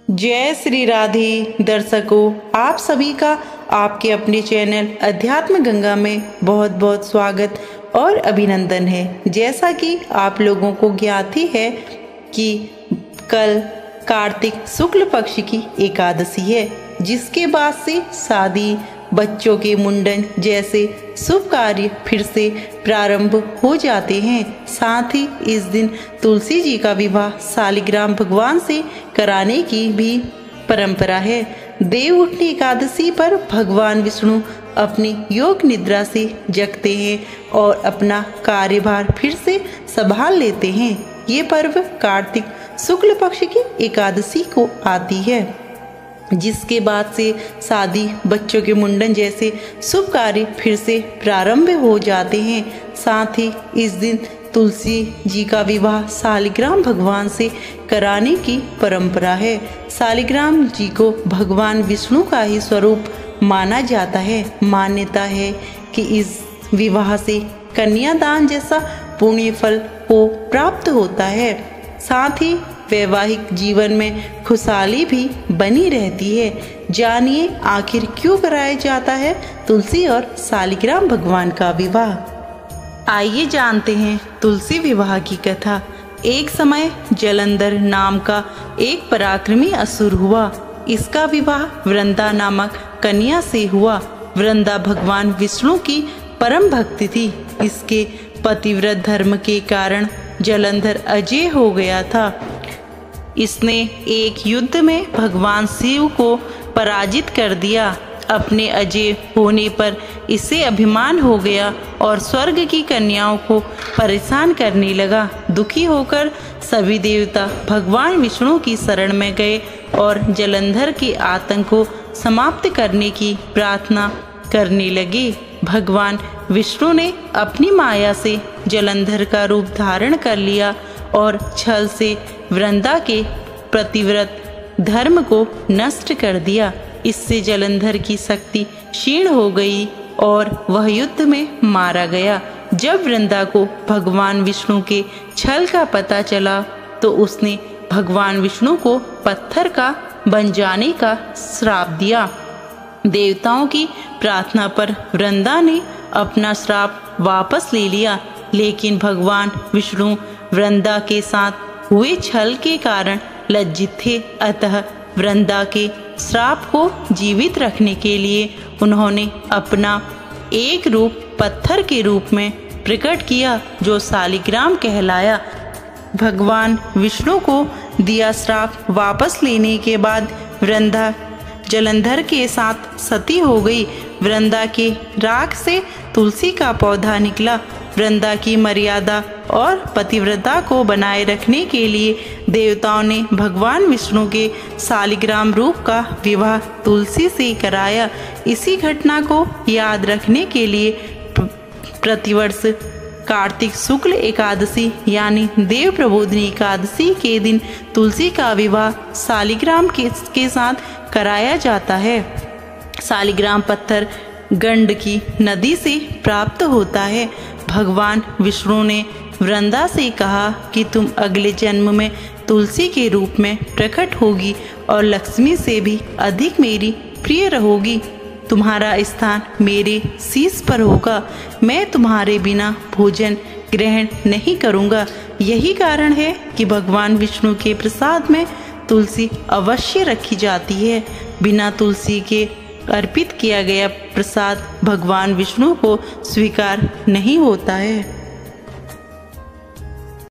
जय श्री राधे दर्शकों, आप सभी का आपके अपने चैनल अध्यात्म गंगा में बहुत बहुत स्वागत और अभिनंदन है। जैसा कि आप लोगों को ज्ञात ही है कि कल कार्तिक शुक्ल पक्ष की एकादशी है, जिसके बाद से शादी, बच्चों के मुंडन जैसे शुभ कार्य फिर से प्रारंभ हो जाते हैं। साथ ही इस दिन तुलसी जी का विवाह शालिग्राम भगवान से कराने की भी परंपरा है। देव उठनी एकादशी पर भगवान विष्णु अपनी योग निद्रा से जगते हैं और अपना कार्यभार फिर से संभाल लेते हैं। ये पर्व कार्तिक शुक्ल पक्ष की एकादशी को आती है, जिसके बाद से शादी, बच्चों के मुंडन जैसे शुभ कार्य फिर से प्रारंभ हो जाते हैं। साथ ही इस दिन तुलसी जी का विवाह शालिग्राम भगवान से कराने की परंपरा है। शालिग्राम जी को भगवान विष्णु का ही स्वरूप माना जाता है। मान्यता है कि इस विवाह से कन्यादान जैसा पुण्य फल को प्राप्त होता है। साथ ही वैवाहिक जीवन में खुशहाली भी बनी रहती है। जानिए आखिर क्यों कराया जाता है तुलसी और शालिग्राम भगवान का विवाह। आइए जानते हैं तुलसी विवाह की कथा। एक समय जलंधर नाम का एक पराक्रमी असुर हुआ। इसका विवाह वृंदा नामक कन्या से हुआ। वृंदा भगवान विष्णु की परम भक्ति थी। इसके पतिव्रत धर्म के कारण जलंधर अजय हो गया था। इसने एक युद्ध में भगवान शिव को पराजित कर दिया। अपने अजय होने पर इसे अभिमान हो गया और स्वर्ग की कन्याओं को परेशान करने लगा। दुखी होकर सभी देवता भगवान विष्णु की शरण में गए और जलंधर के आतंक को समाप्त करने की प्रार्थना करने लगे। भगवान विष्णु ने अपनी माया से जलंधर का रूप धारण कर लिया और छल से वृंदा के प्रतिव्रत धर्म को नष्ट कर दिया। इससे जलंधर की शक्ति क्षीण हो गई और वह युद्ध में मारा गया। जब वृंदा को भगवान विष्णु के छल का पता चला तो उसने भगवान विष्णु को पत्थर का बन जाने का श्राप दिया। देवताओं की प्रार्थना पर वृंदा ने अपना श्राप वापस ले लिया, लेकिन भगवान विष्णु वृंदा के साथ हुए छल के कारण लज्जित थे। अतः वृंदा के श्राप को जीवित रखने के लिए उन्होंने अपना एक रूप पत्थर के रूप में प्रकट किया, जो शालिग्राम कहलाया। भगवान विष्णु को दिया श्राप वापस लेने के बाद वृंदा जलंधर के साथ सती हो गई। वृंदा के राख से तुलसी का पौधा निकला। वृंदा की मर्यादा और पतिव्रता को बनाए रखने के लिए देवताओं ने भगवान विष्णु के शालिग्राम रूप का विवाह तुलसी से कराया। इसी घटना को याद रखने के लिए प्रतिवर्ष कार्तिक शुक्ल एकादशी यानी देव प्रबोधिनी एकादशी के दिन तुलसी का विवाह शालिग्राम के साथ कराया जाता है। शालिग्राम पत्थर गंडकी नदी से प्राप्त होता है। भगवान विष्णु ने वृंदा से कहा कि तुम अगले जन्म में तुलसी के रूप में प्रकट होगी और लक्ष्मी से भी अधिक मेरी प्रिय रहोगी। तुम्हारा स्थान मेरे शीश पर होगा। मैं तुम्हारे बिना भोजन ग्रहण नहीं करूँगा। यही कारण है कि भगवान विष्णु के प्रसाद में तुलसी अवश्य रखी जाती है। बिना तुलसी के अर्पित किया गया प्रसाद भगवान विष्णु को स्वीकार नहीं होता है।